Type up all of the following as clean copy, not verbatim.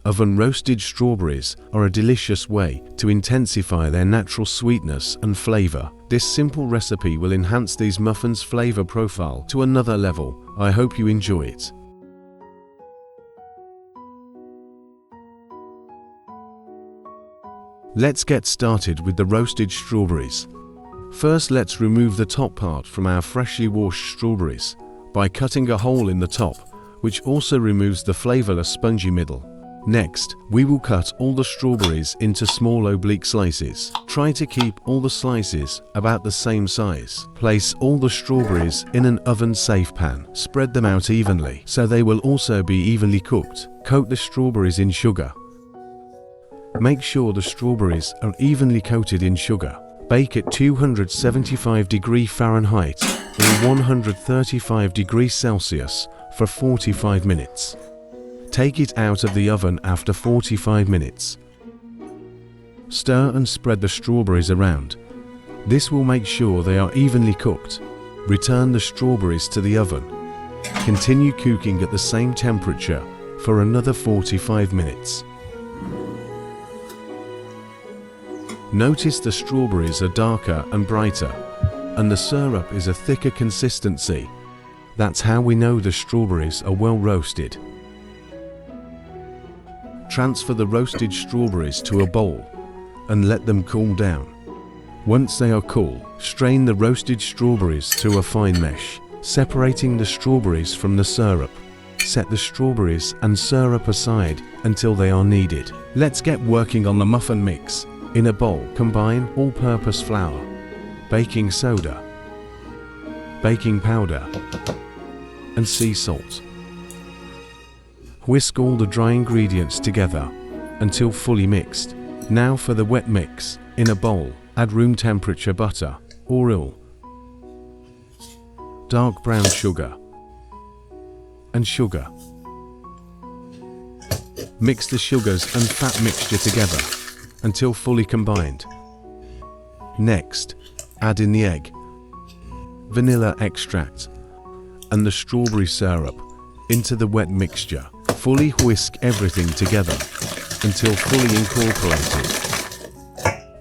Oven-roasted strawberries are a delicious way to intensify their natural sweetness and flavor. This simple recipe will enhance these muffins' flavor profile to another level. I hope you enjoy it. Let's get started with the roasted strawberries. First, let's remove the top part from our freshly washed strawberries by cutting a hole in the top, which also removes the flavorless spongy middle. Next, we will cut all the strawberries into small oblique slices. Try to keep all the slices about the same size. Place all the strawberries in an oven-safe pan. Spread them out evenly so they will also be evenly cooked. Coat the strawberries in sugar. Make sure the strawberries are evenly coated in sugar. Bake at 275 degrees Fahrenheit or 135 degrees Celsius for 45 minutes. Take it out of the oven after 45 minutes. Stir and spread the strawberries around. This will make sure they are evenly cooked. Return the strawberries to the oven. Continue cooking at the same temperature for another 45 minutes. Notice the strawberries are darker and brighter, and the syrup is a thicker consistency. That's how we know the strawberries are well roasted. Transfer the roasted strawberries to a bowl and let them cool down. Once they are cool, strain the roasted strawberries to a fine mesh, separating the strawberries from the syrup. Set the strawberries and syrup aside until they are needed. Let's get working on the muffin mix. In a bowl, combine all-purpose flour, baking soda, baking powder, and sea salt. Whisk all the dry ingredients together until fully mixed. Now for the wet mix. In a bowl, add room temperature butter or oil, dark brown sugar, and sugar. Mix the sugars and fat mixture together until fully combined. Next, add in the egg, vanilla extract, and the strawberry syrup into the wet mixture. Fully whisk everything together until fully incorporated.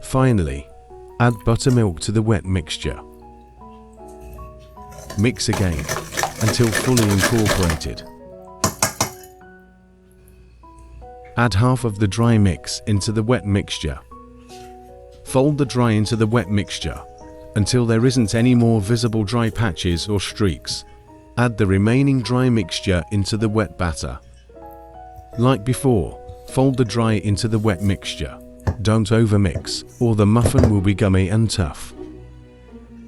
Finally, add buttermilk to the wet mixture. Mix again until fully incorporated. Add half of the dry mix into the wet mixture. Fold the dry into the wet mixture until there isn't any more visible dry patches or streaks. Add the remaining dry mixture into the wet batter. Like before, fold the dry into the wet mixture. Don't overmix, or the muffin will be gummy and tough.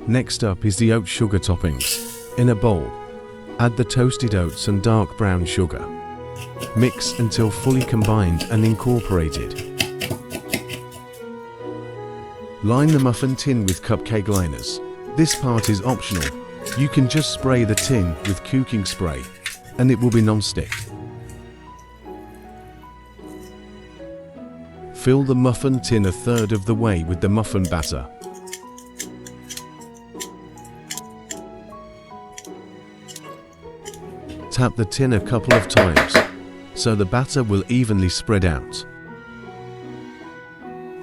Next up is the oat sugar toppings. In a bowl, add the toasted oats and dark brown sugar. Mix until fully combined and incorporated. Line the muffin tin with cupcake liners. This part is optional. You can just spray the tin with cooking spray, and it will be non-stick. Fill the muffin tin a third of the way with the muffin batter. Tap the tin a couple of times so the batter will evenly spread out.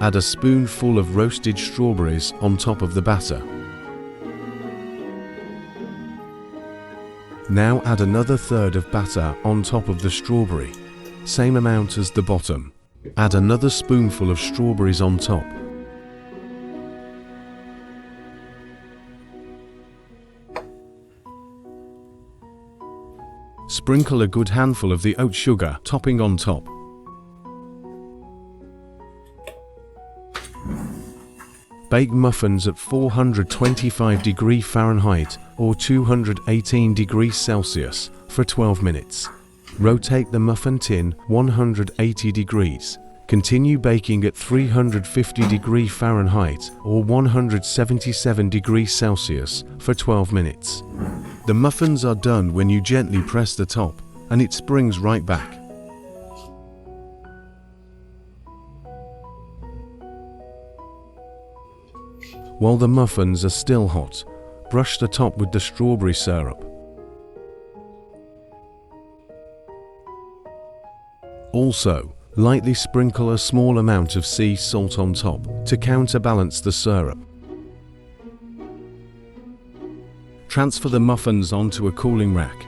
Add a spoonful of roasted strawberries on top of the batter. Now add another third of batter on top of the strawberry, same amount as the bottom. Add another spoonful of strawberries on top. Sprinkle a good handful of the oat sugar topping on top. Bake muffins at 425 degrees Fahrenheit or 218 degrees Celsius for 12 minutes. Rotate the muffin tin 180 degrees. Continue baking at 350 degrees Fahrenheit or 177 degrees Celsius for 12 minutes. The muffins are done when you gently press the top and it springs right back. While the muffins are still hot, brush the top with the strawberry syrup. Also, Lightly sprinkle a small amount of sea salt on top to counterbalance the syrup. Transfer the muffins onto a cooling rack.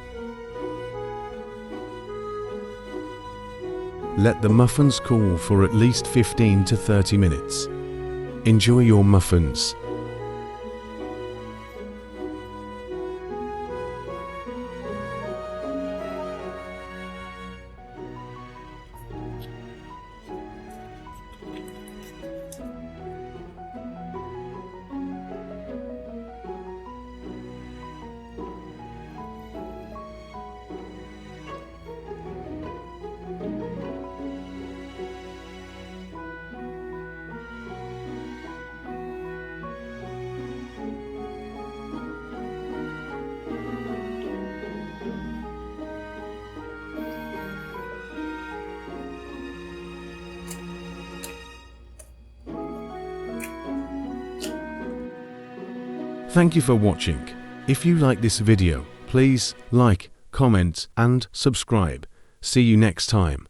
Let the muffins cool for at least 15 to 30 minutes. Enjoy your muffins. Thank you for watching. If you like this video, please like, comment and subscribe. See you next time.